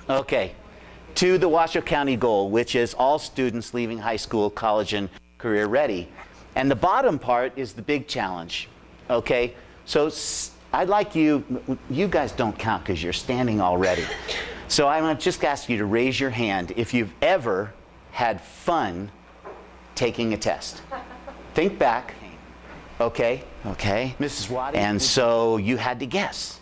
Okay, to the Washoe County goal, which is all students leaving high school, college, and career ready. And the bottom part is the big challenge, okay? So I'd like you guys don't count because you're standing already. So I'm going to just ask you to raise your hand if you've ever had fun taking a test. Think back, okay, Mrs. Waddy. And so you had to guess.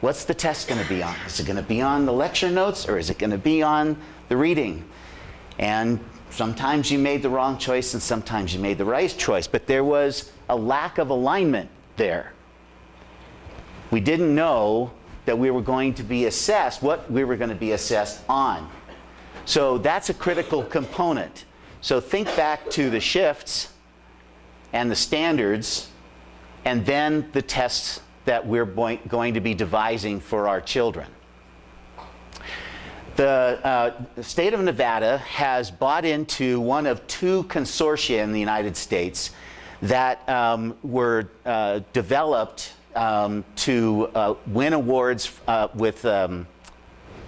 What's the test going to be on? Is it going to be on the lecture notes or is it going to be on the reading? And sometimes you made the wrong choice and sometimes you made the right choice, but there was a lack of alignment there. We didn't know that we were going to be assessed, what we were going to be assessed on. So that's a critical component. So think back to the shifts and the standards and then the tests that we're going to be devising for our children. The state of Nevada has bought into one of two consortia in the United States that were developed to win awards with, what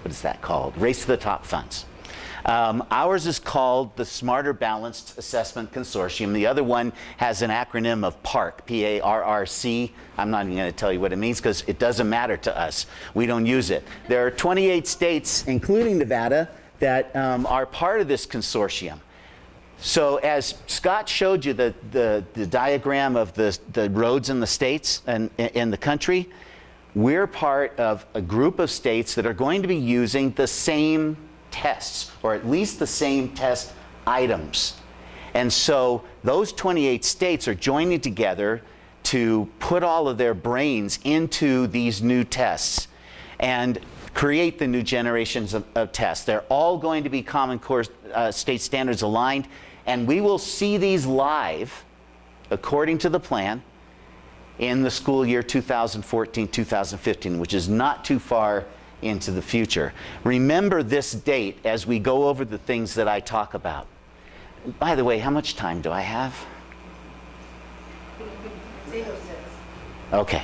is that called? Race to the Top funds. Ours is called the Smarter Balanced Assessment Consortium. The other one has an acronym of PARC, P-A-R-R-C. I'm not even going to tell you what it means because it doesn't matter to us. We don't use it. There are 28 states, including Nevada, that are part of this consortium. So as Scott showed you the diagram of the roads in the states and in the country, we're part of a group of states that are going to be using the same tests, or at least the same test items. And so those 28 states are joining together to put all of their brains into these new tests and create the new generations of tests. They're all going to be Common Core state standards aligned, and we will see these live, according to the plan, in the school year 2014-2015, which is not too far into the future. Remember this date as we go over the things that I talk about. By the way, how much time do I have? Okay.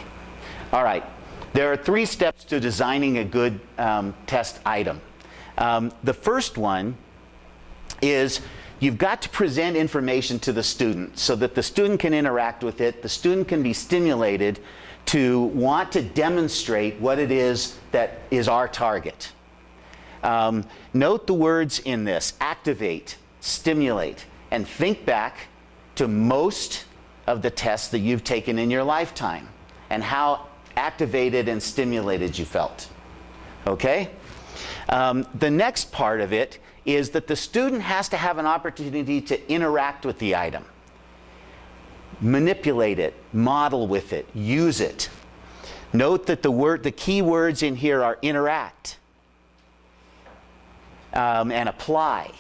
All right. There are 3 steps to designing a good test item. The first one is you've got to present information to the student so that the student can interact with it, the student can be stimulated to want to demonstrate what it is that is our target. Note the words in this: activate, stimulate, and think back to most of the tests that you've taken in your lifetime and how activated and stimulated you felt. Okay? The next part of it is that the student has to have an opportunity to interact with the item. Manipulate it, model with it, use it. Note that the key words in here are interact and apply.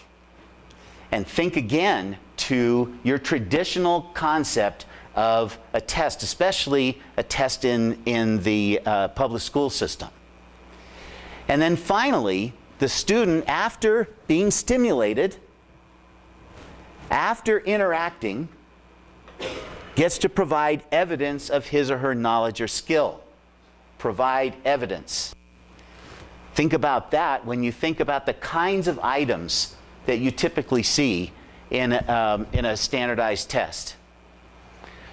And think again to your traditional concept of a test, especially a test in the public school system. And then finally, the student, after being stimulated, after interacting, gets to provide evidence of his or her knowledge or skill. Provide evidence. Think about that when you think about the kinds of items that you typically see in a standardized test.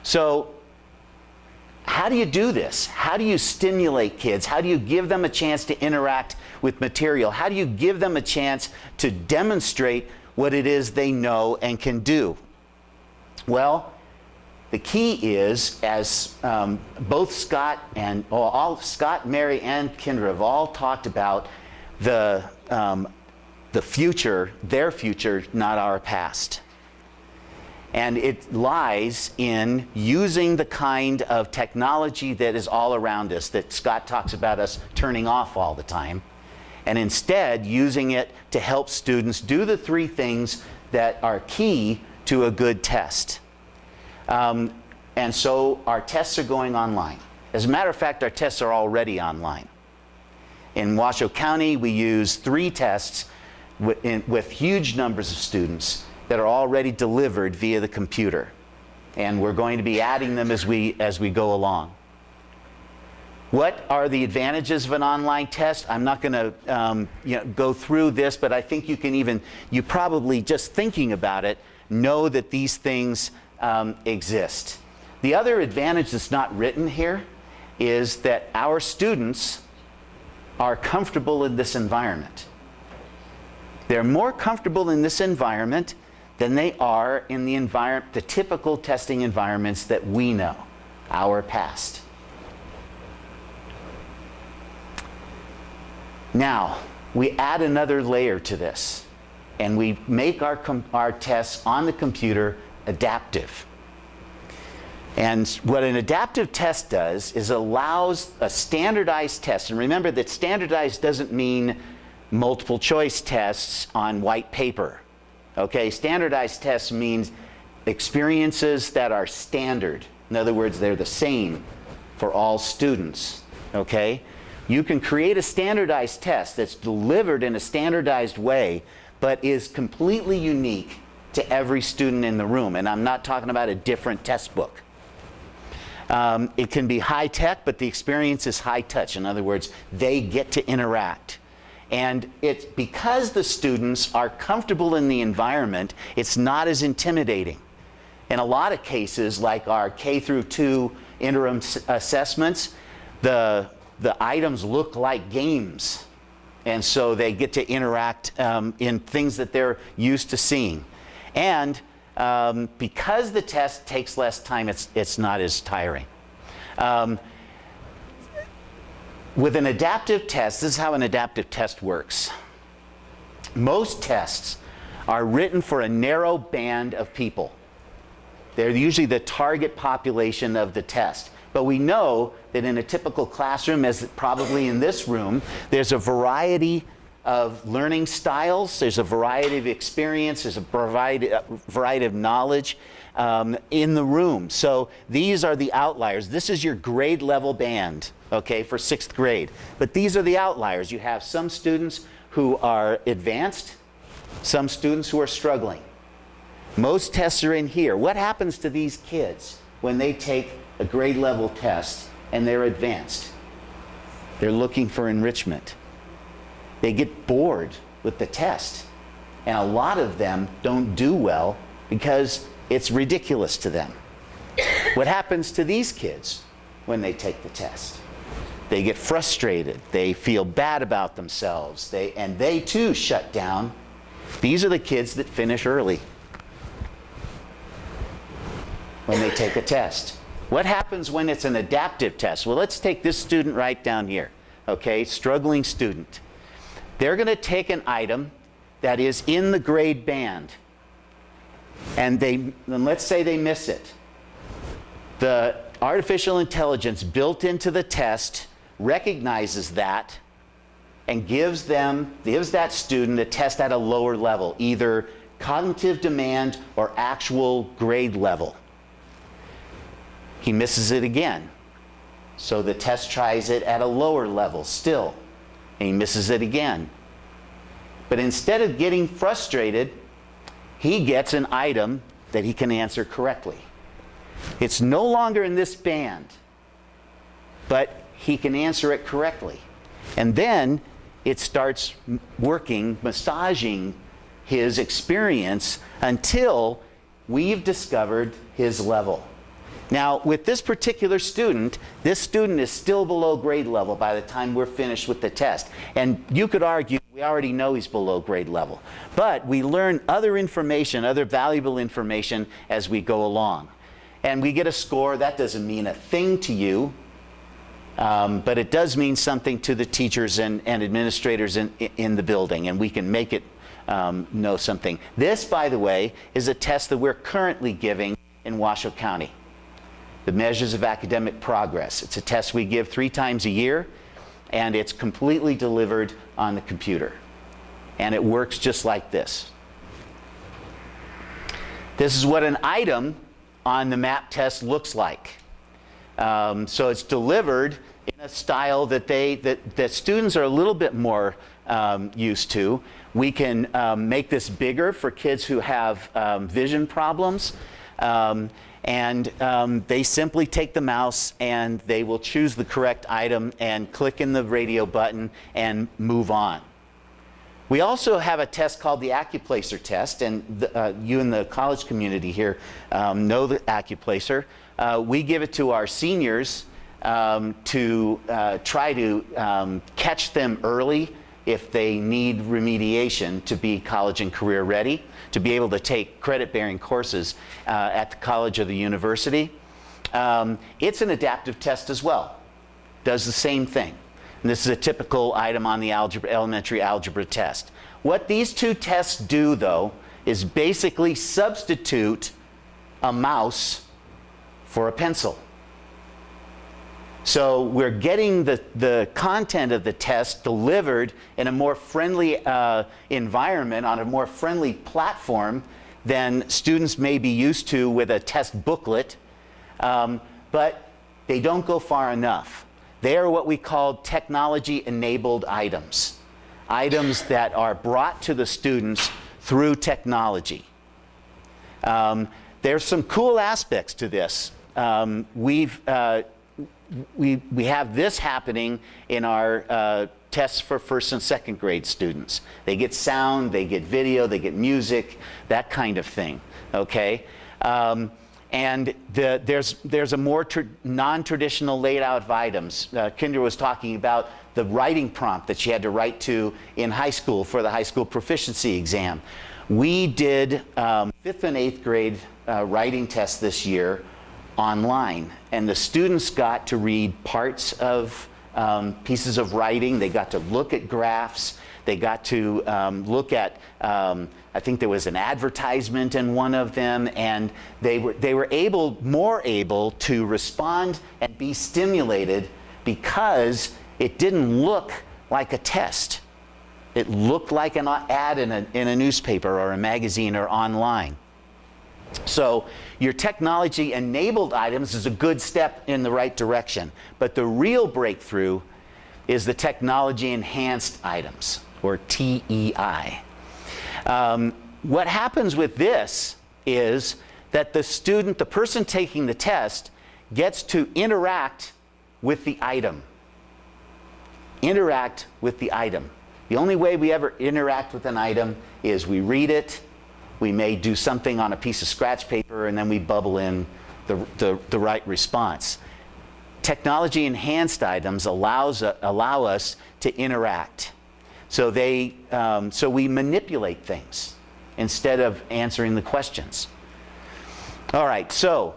So how do you do this? How do you stimulate kids? How do you give them a chance to interact with material? How do you give them a chance to demonstrate what it is they know and can do? Well, the key is, as both Scott, Mary, and Kendra have all talked about, the future, their future, not our past. And it lies in using the kind of technology that is all around us, that Scott talks about us turning off all the time, and instead using it to help students do the 3 things that are key to a good test. And so our tests are going online. As a matter of fact, our tests are already online. In Washoe County, we use 3 tests with huge numbers of students that are already delivered via the computer. And we're going to be adding them as we go along. What are the advantages of an online test? I'm not going to go through this, but I think you probably just thinking about it, know that these things exist. The other advantage that's not written here is that our students are comfortable in this environment. They're more comfortable in this environment than they are in the typical testing environments that we know, our past. Now, we add another layer to this, and we make our tests on the computer adaptive. And what an adaptive test does is allows a standardized test, and remember that standardized doesn't mean multiple choice tests on white paper. Okay, standardized tests means experiences that are standard. In other words, they're the same for all students. Okay? You can create a standardized test that's delivered in a standardized way, but is completely unique to every student in the room. And I'm not talking about a different test book. It can be high tech, but the experience is high touch. In other words, they get to interact. And it's because the students are comfortable in the environment, it's not as intimidating. In a lot of cases, like our K through 2 interim assessments, the items look like games. And so they get to interact in things that they're used to seeing. And because the test takes less time, it's not as tiring. With an adaptive test, this is how an adaptive test works. Most tests are written for a narrow band of people. They're usually the target population of the test. But we know that in a typical classroom, as probably in this room, there's a variety of learning styles, there's a variety of experience, there's a variety of knowledge in the room. So these are the outliers. This is your grade level band, okay, for 6th grade. But these are the outliers. You have some students who are advanced, some students who are struggling. Most tests are in here. What happens to these kids when they take a grade level test and they're advanced? They're looking for enrichment. They get bored with the test. And a lot of them don't do well because it's ridiculous to them. What happens to these kids when they take the test? They get frustrated. They feel bad about themselves. And they too shut down. These are the kids that finish early when they take a test. What happens when it's an adaptive test? Well, let's take this student right down here, okay, struggling student. They're going to take an item that is in the grade band, and let's say they miss it. The artificial intelligence built into the test recognizes that and gives that student a test at a lower level, either cognitive demand or actual grade level. He misses it again. So the test tries it at a lower level still, and he misses it again. But instead of getting frustrated, he gets an item that he can answer correctly. It's no longer in this band, but he can answer it correctly. And then it starts working, massaging his experience until we've discovered his level. Now, with this particular student, this student is still below grade level by the time we're finished with the test. And you could argue we already know he's below grade level. But we learn other information, other valuable information as we go along. And we get a score. That doesn't mean a thing to you, but it does mean something to the teachers and administrators in the building, and we can make it know something. This, by the way, is a test that we're currently giving in Washoe County. The Measures of Academic Progress. It's a test we give 3 times a year, and it's completely delivered on the computer. And it works just like this. This is what an item on the MAP test looks like. So it's delivered in a style that students are a little bit more used to. We can make this bigger for kids who have vision problems. They simply take the mouse and they will choose the correct item and click in the radio button and move on. We also have a test called the AccuPlacer test, and you in the college community here know the AccuPlacer. We give it to our seniors to try to catch them early if they need remediation to be college and career ready, to be able to take credit-bearing courses at the college or the university. It's an adaptive test as well. Does the same thing. And this is a typical item on the elementary algebra test. What these two tests do, though, is basically substitute a mouse for a pencil. So we're getting the content of the test delivered in a more friendly environment, on a more friendly platform than students may be used to with a test booklet, but they don't go far enough. They are what we call technology-enabled items, items that are brought to the students through technology. There's some cool aspects to this. We have this happening in our tests for first and second grade students. They get sound, they get video, they get music, that kind of thing, okay? And there's a more non-traditional layout of items. Kendra was talking about the writing prompt that she had to write to in high school for the high school proficiency exam. We did 5th and 8th grade writing tests this year online, and the students got to read parts of pieces of writing. They got to look at graphs. They got to look at, I think there was an advertisement in one of them, and they were more able to respond and be stimulated because it didn't look like a test. It looked like an ad in a newspaper or a magazine or online. So your technology-enabled items is a good step in the right direction, but the real breakthrough is the technology-enhanced items, or TEI. What happens with this is that the person taking the test, gets to interact with the item. Interact with the item. The only way we ever interact with an item is we read it, we may do something on a piece of scratch paper, and then we bubble in the right response. Technology-enhanced items allow us to interact. So we manipulate things instead of answering the questions. All right, so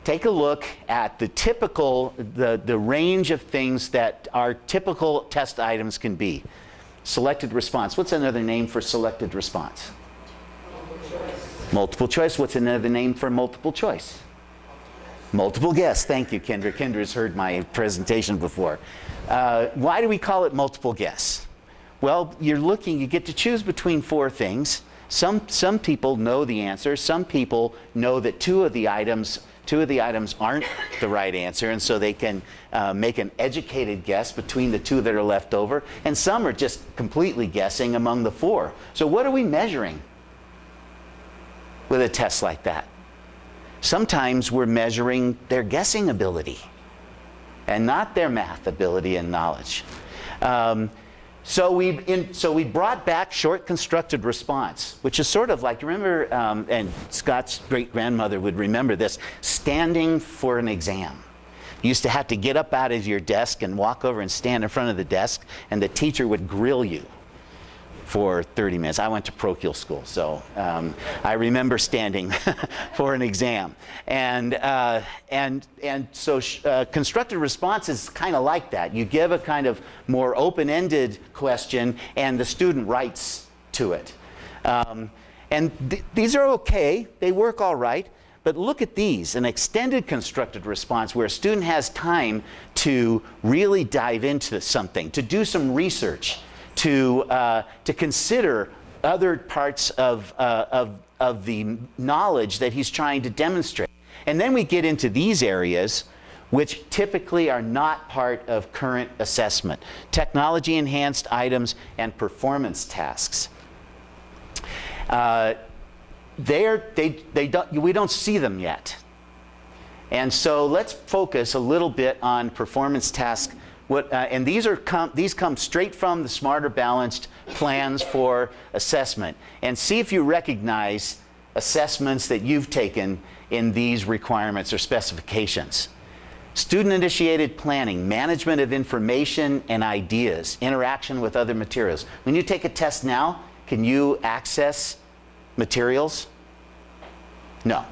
take a look at the range of things that our typical test items can be. Selected response. What's another name for selected response? Multiple choice. What's another name for multiple choice? Multiple guess. Thank you, Kendra. Kendra's heard my presentation before. Why do we call it multiple guess? Well, you get to choose between 4 things. Some people know the answer. Some people know that two of the items aren't the right answer, and so they can make an educated guess between the 2 that are left over. And some are just completely guessing among the 4. So what are we measuring with a test like that? Sometimes we're measuring their guessing ability and not their math ability and knowledge. So we brought back short constructed response, which is sort of like, remember, and Scott's great-grandmother would remember this, standing for an exam. You used to have to get up out of your desk and walk over and stand in front of the desk, and the teacher would grill you for 30 minutes. I went to parochial school, so I remember standing for an exam. And so constructed response is kind of like that. You give a kind of more open-ended question, and the student writes to it. These are okay. They work all right. But look at these, an extended constructed response where a student has time to really dive into something, to do some research, to consider other parts of the knowledge that he's trying to demonstrate. And then we get into these areas which typically are not part of current assessment: technology-enhanced items and performance tasks. we don't see them yet. And so let's focus a little bit on performance tasks. And these come straight from the Smarter Balanced plans for assessment. And see if you recognize assessments that you've taken in these requirements or specifications. Student-initiated planning, management of information and ideas, interaction with other materials. When you take a test now, can you access materials? No.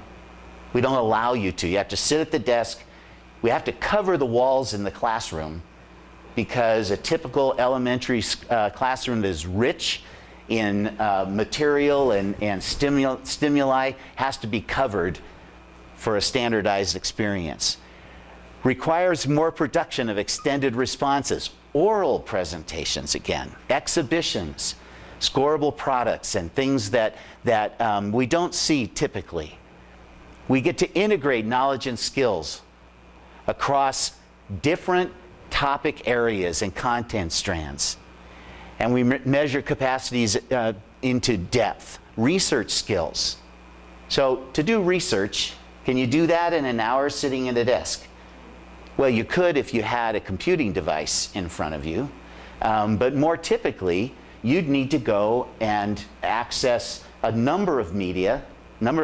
We don't allow you to. You have to sit at the desk. We have to cover the walls in the classroom because a typical elementary classroom that is rich in material and stimuli has to be covered for a standardized experience. Requires more production of extended responses, oral presentations again, exhibitions, scoreable products, and things that we don't see typically. We get to integrate knowledge and skills across different topic areas and content strands. And we measure capacities into depth, research skills. So to do research, can you do that in an hour sitting at a desk? Well, you could if you had a computing device in front of you, but more typically, you'd need to go and access a number of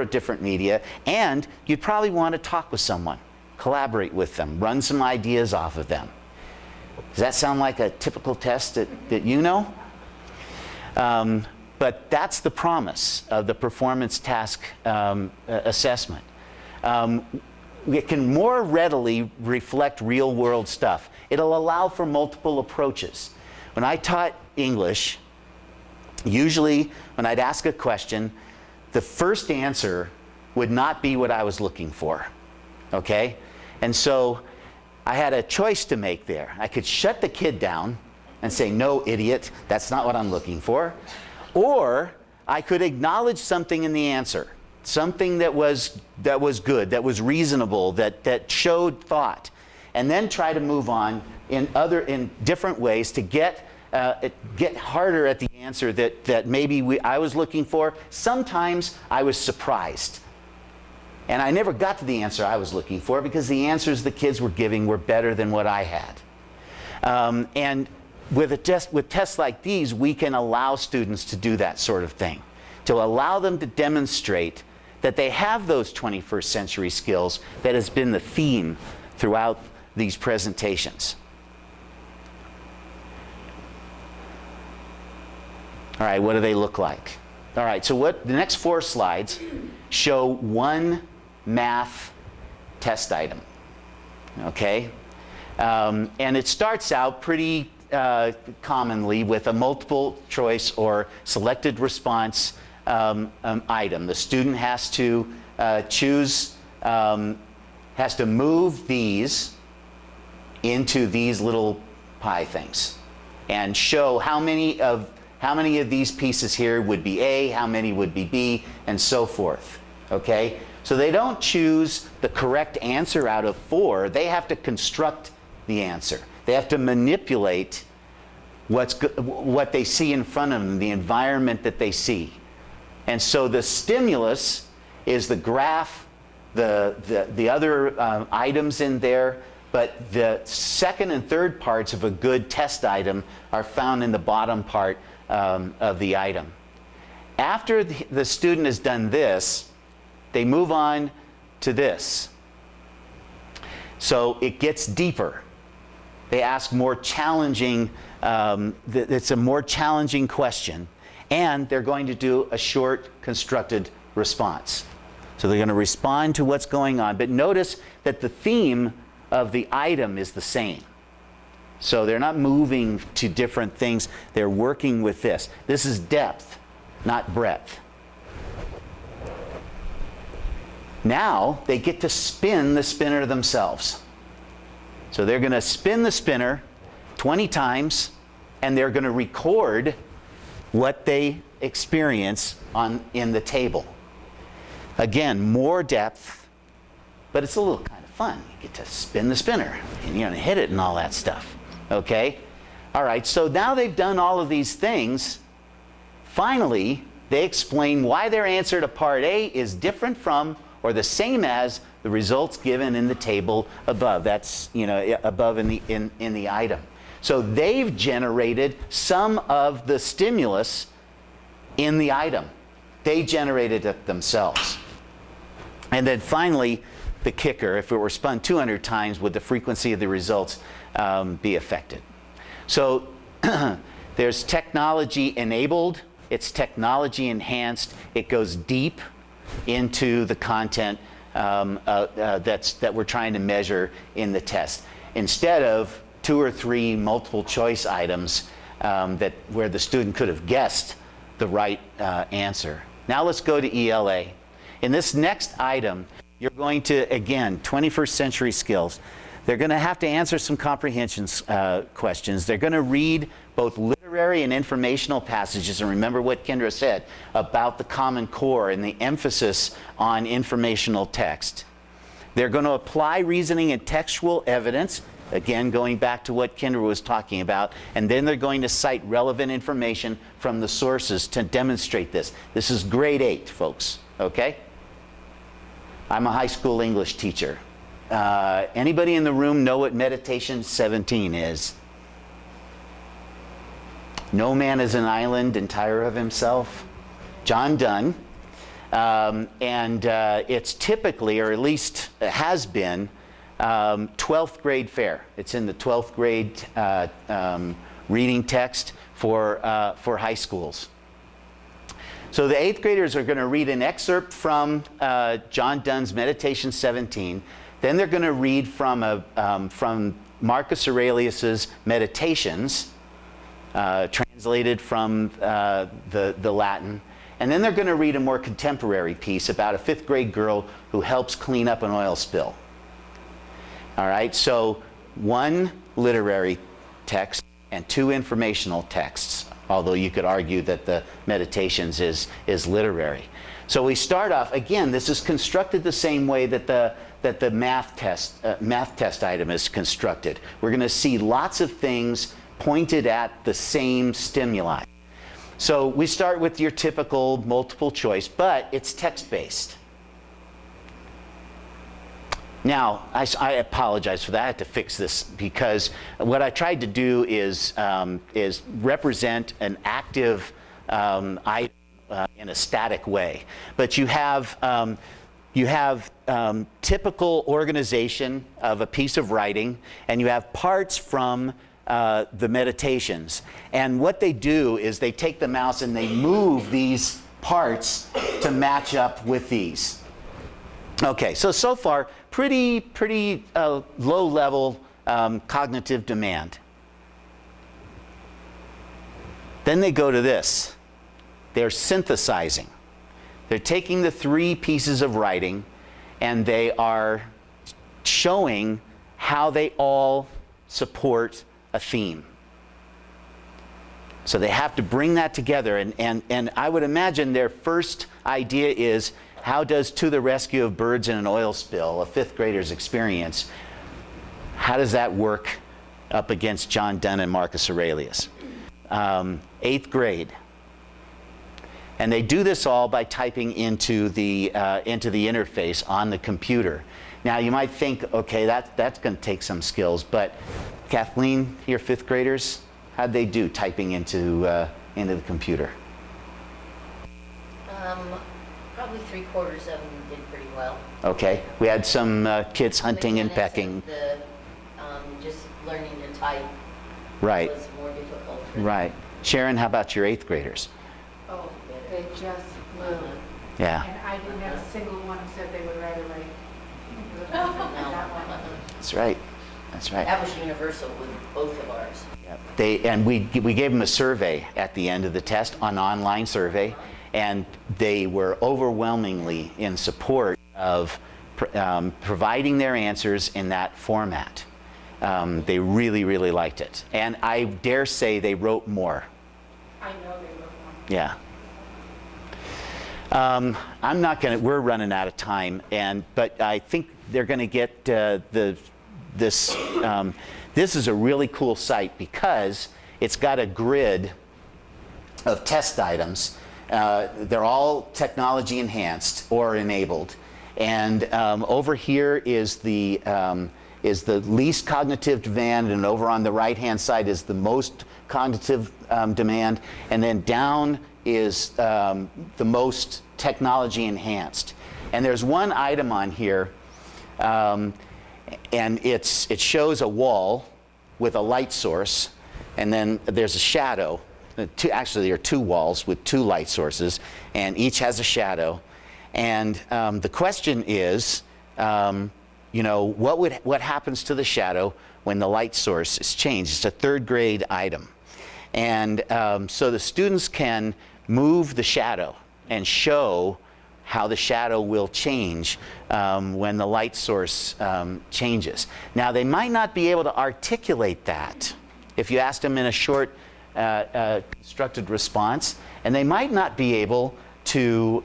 different media, and you'd probably want to talk with someone, collaborate with them, run some ideas off of them. Does that sound like a typical test that you know? But that's the promise of the performance task assessment. It can more readily reflect real-world stuff. It'll allow for multiple approaches. When I taught English, usually when I'd ask a question, the first answer would not be what I was looking for, okay? And so I had a choice to make there. I could shut the kid down and say, "No, idiot, that's not what I'm looking for." Or I could acknowledge something in the answer. Something that was good, that was reasonable, that showed thought, and then try to move on in different ways to get harder at the answer that maybe I was looking for. Sometimes I was surprised, and I never got to the answer I was looking for because the answers the kids were giving were better than what I had. And with tests like these, we can allow students to do that sort of thing, to allow them to demonstrate that they have those 21st century skills that has been the theme throughout these presentations. All right, what do they look like? All right, so the next 4 slides show one math test item, okay? And it starts out pretty commonly with a multiple choice or selected response item. The student has to has to move these into these little pie things and show how many of these pieces here would be A, how many would be B, and so forth, okay? So they don't choose the correct answer out of 4. They have to construct the answer. They have to manipulate what they see in front of them, the environment that they see. And so the stimulus is the graph, the other items in there, but the second and third parts of a good test item are found in the bottom part of the item. After the student has done this, they move on to this. So it gets deeper. They ask more challenging, it's a more challenging question, and they're going to do a short constructed response. So they're going to respond to what's going on, but notice that the theme of the item is the same. So they're not moving to different things, they're working with this. This is depth, not breadth. Now they get to spin the spinner themselves. So they're going to spin the spinner 20 times, and they're going to record what they experience in the table. Again, more depth, but it's a little kind of fun. You get to spin the spinner, and you're going to hit it and all that stuff. Okay? All right, so now they've done all of these things. Finally, They explain why their answer to part A is different from or the same as the results given in the table above. That's, above in the item. So they've generated some of the stimulus in the item. They generated it themselves. And then finally, the kicker: if it were spun 200 times, would the frequency of the results be affected? So there's technology-enabled, it's technology-enhanced. It goes deep into the content that we're trying to measure in the test, instead of 2 or 3 multiple choice items where the student could have guessed the right answer. Now let's go to ELA. In this next item, you're going to, again, 21st century skills. They're going to have to answer some comprehension questions. They're going to read both literary and informational passages. And remember what Kendra said about the Common Core and the emphasis on informational text. They're going to apply reasoning and textual evidence, again, going back to what Kendra was talking about. And then they're going to cite relevant information from the sources to demonstrate this. This is grade 8, folks, okay? I'm a high school English teacher. Anybody in the room know what meditation 17 is? No man is an island entire of himself. John Donne. It's typically, or at least has been, 12th grade fare. It's in the 12th grade reading text for high schools. So the 8th graders are going to read an excerpt from John Donne's Meditation 17. Then they're going to read from Marcus Aurelius's Meditations, translated from the Latin. And then they're going to read a more contemporary piece about a 5th grade girl who helps clean up an oil spill. All right, so 1 literary text and 2 informational texts, although you could argue that the Meditations is literary. So we start off, again, this is constructed the same way that the math test item is constructed. We're going to see lots of things pointed at the same stimuli. So we start with your typical multiple choice, but it's text-based. Now, I apologize for that. I had to fix this because what I tried to do is represent an active item in a static way. But you have typical organization of a piece of writing, and you have parts from the Meditations. And what they do is they take the mouse and they move these parts to match up with these. Okay, so far, pretty low level cognitive demand. Then they go to this. They're synthesizing. They're taking the 3 pieces of writing and they are showing how they all support a theme. So they have to bring that together, and I would imagine their first idea is, how does To the Rescue of Birds in an Oil Spill, a 5th grader's experience, how does that work up against John Donne and Marcus Aurelius? 8th grade. And they do this all by typing into the interface on the computer. Now you might think, okay, that's going to take some skills, but Kathleen, your 5th graders, how'd they do typing into the computer? Probably 3/4 of them did pretty well. Okay, we had some kids hunting and pecking. Just learning to type Right. was more difficult. Right. Sharon, how about your 8th graders? Oh, they just flew. Yeah. And I didn't have a single one who said they would rather write. No. That's right. That's right. That was universal with both of ours. And we gave them a survey at the end of the test, an online survey, and they were overwhelmingly in support of providing their answers in that format. They really, really liked it. And I dare say they wrote more. I know they wrote one. Yeah. I'm not going to, we're running out of time, but I think they're going to get this is a really cool site because it's got a grid of test items, They're all technology enhanced or enabled. And over here is the least cognitive demand, and over on the right-hand side is the most cognitive demand, and then down is the most technology enhanced. And there's one item on here, and it shows a wall with a light source, and then there's a shadow. Actually, there are two walls with two light sources, and each has a shadow. And the question is, you know, what happens to the shadow when the light source is changed? It's a third grade item. And so the students can move the shadow and show how the shadow will change when the light source changes. Now, they might not be able to articulate that if you asked them in a short constructed response, and they might not be able to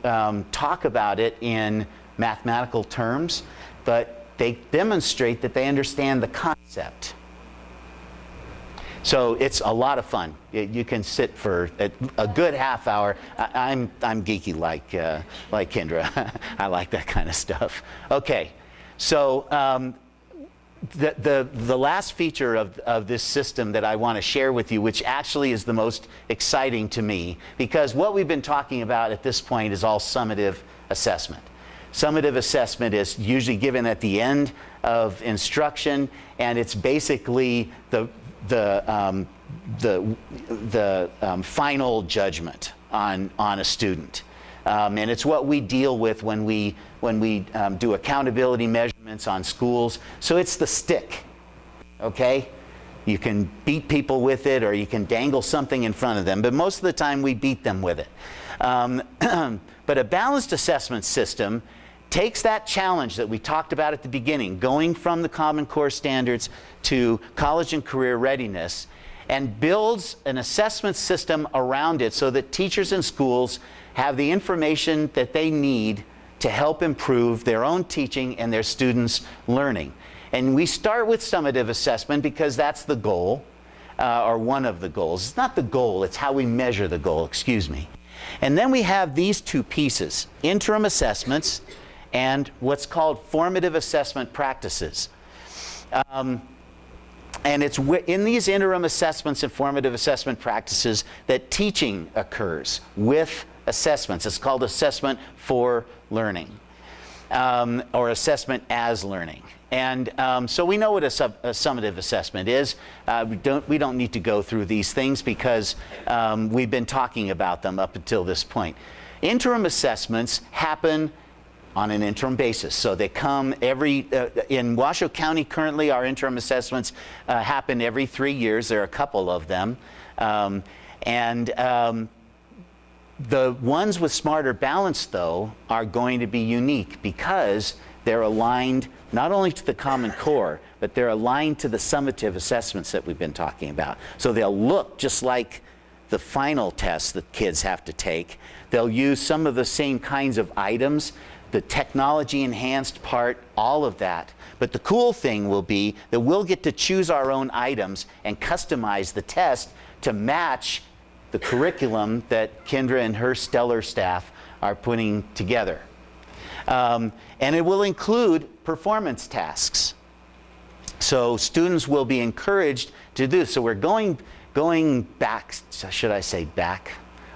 talk about it in mathematical terms, but they demonstrate that they understand the concept. So it's a lot of fun. You can sit for a good half hour. I'm geeky like Kendra. I like that kind of stuff. Okay, so the last feature of this system that I want to share with you, which actually is the most exciting to me, because what we've been talking about at this point is all summative assessment. Summative assessment is usually given at the end of instruction, and it's basically the final judgment on a student. And it's what we deal with when we do accountability measurements on schools. So it's the stick, okay? You can beat people with it, or you can dangle something in front of them, but most of the time we beat them with it. But a balanced assessment system takes that challenge that we talked about at the beginning, going from the Common Core standards to college and career readiness, and builds an assessment system around it so that teachers and schools have the information that they need to help improve their own teaching and their students' learning. And we start with summative assessment because that's the goal, or one of the goals. It's not the goal, it's how we measure the goal, excuse me. And then we have these two pieces, interim assessments and what's called formative assessment practices. And it's in these interim assessments and formative assessment practices that teaching occurs with assessments. It's called assessment for learning, or assessment as learning. And so we know what a summative assessment is. We don't need to go through these things because we've been talking about them up until this point. Interim assessments happen on an interim basis. So they come in Washoe County currently, our interim assessments happen every 3 years. There are a couple of them. The ones with Smarter Balance, though, are going to be unique because they're aligned not only to the Common Core, but they're aligned to the summative assessments that we've been talking about. So they'll look just like the final tests that kids have to take. They'll use some of the same kinds of items, the technology enhanced part, all of that. But the cool thing will be that we'll get to choose our own items and customize the test to match the curriculum that Kendra and her stellar staff are putting together. And it will include performance tasks. So students will be encouraged to do. So we're going back, should I say back?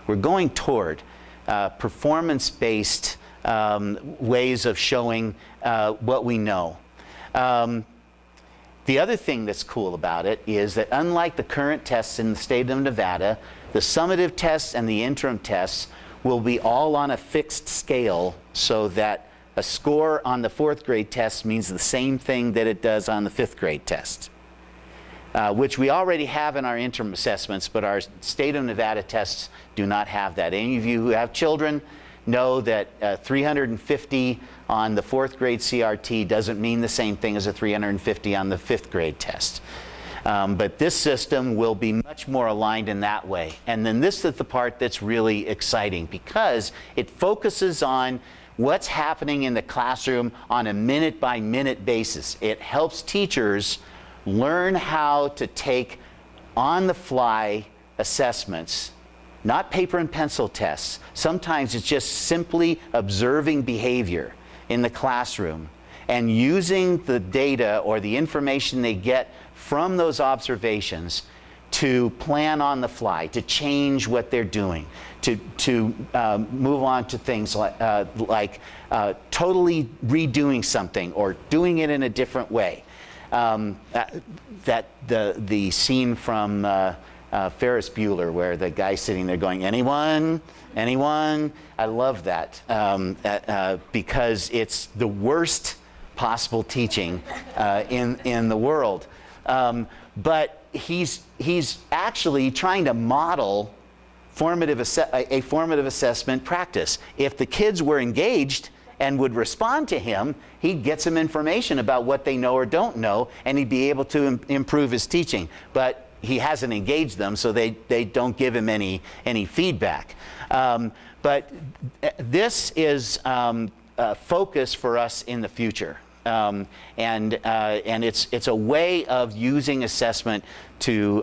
We're going toward performance-based ways of showing what we know. The other thing that's cool about it is that unlike the current tests in the state of Nevada, the summative tests and the interim tests will be all on a fixed scale so that a score on the 4th grade test means the same thing that it does on the 5th grade test, which we already have in our interim assessments, but our state of Nevada tests do not have that. Any of you who have children know that 350 on the 4th grade CRT doesn't mean the same thing as a 350 on the 5th grade test. But this system will be much more aligned in that way. And then this is the part that's really exciting because it focuses on what's happening in the classroom on a minute-by-minute basis. It helps teachers learn how to take on-the-fly assessments, not paper and pencil tests. Sometimes it's just simply observing behavior in the classroom and using the data or the information they get from those observations to plan on the fly, to change what they're doing, to move on to things like totally redoing something or doing it in a different way. The scene from Ferris Bueller where the guy's sitting there going, anyone? Anyone? I love that because it's the worst possible teaching in the world. But he's actually trying to model a formative assessment practice. If the kids were engaged and would respond to him, he'd get some information about what they know or don't know, and he'd be able to improve his teaching. But he hasn't engaged them, so they don't give him any feedback. But this is a focus for us in the future. And it's a way of using assessment to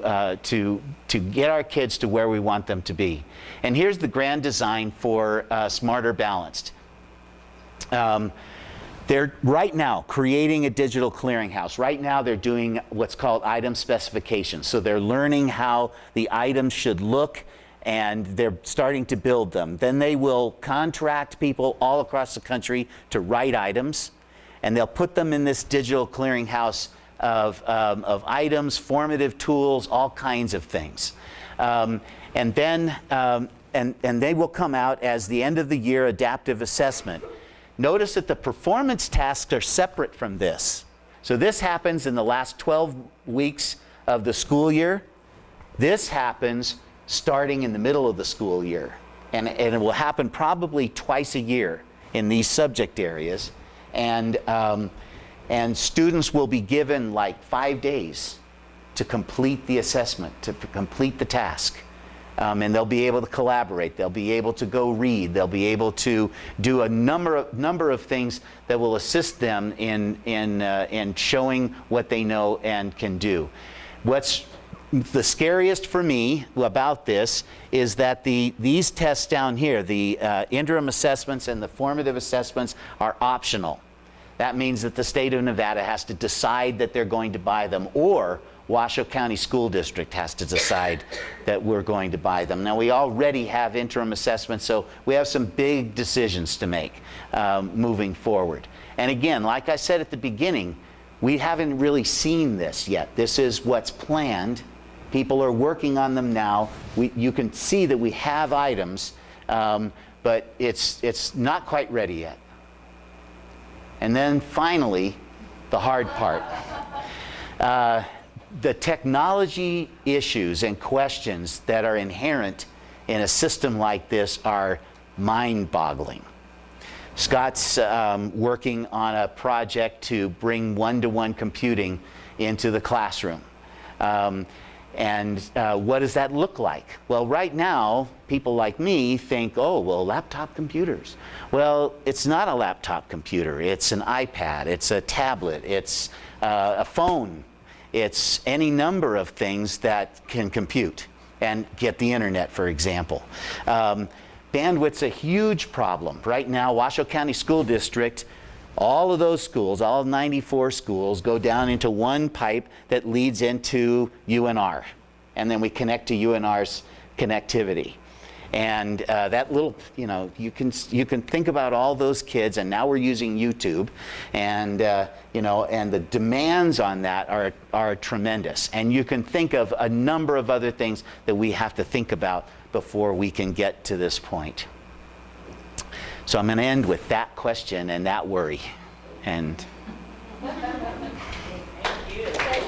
get our kids to where we want them to be. And here's the grand design for Smarter Balanced. They're right now creating a digital clearinghouse. Right now they're doing what's called item specifications. So they're learning how the items should look, and they're starting to build them. Then they will contract people all across the country to write items, and they'll put them in this digital clearinghouse of items, formative tools, all kinds of things. And then they will come out as the end of the year adaptive assessment. Notice that the performance tasks are separate from this. So this happens in the last 12 weeks of the school year. This happens starting in the middle of the school year. And it will happen probably twice a year in these subject areas. And students will be given like 5 days to complete the assessment, to complete the task. And they'll be able to collaborate. They'll be able to go read. They'll be able to do a number of things that will assist them in showing what they know and can do. What's the scariest for me about this is that these tests down here, the interim assessments and the formative assessments, are optional. That means that the state of Nevada has to decide that they're going to buy them, or Washoe County School District has to decide that we're going to buy them. Now, we already have interim assessments, so we have some big decisions to make moving forward. And again, like I said at the beginning, we haven't really seen this yet. This is what's planned. People are working on them now. You can see that we have items, but it's not quite ready yet. And then finally, the hard part. The technology issues and questions that are inherent in a system like this are mind-boggling. Scott's working on a project to bring one-to-one computing into the classroom. What does that look like? Well, right now, people like me think, oh, well, laptop computers. Well, it's not a laptop computer. It's an iPad. It's a tablet. It's a phone. It's any number of things that can compute and get the internet, for example. Bandwidth's a huge problem. Right now, Washoe County School District, all of those schools, all 94 schools, go down into one pipe that leads into UNR. And then we connect to UNR's connectivity. And that little, you can think about all those kids, and now we're using YouTube, and and the demands on that are tremendous. And you can think of a number of other things that we have to think about before we can get to this point. So I'm going to end with that question and that worry. And Thank you.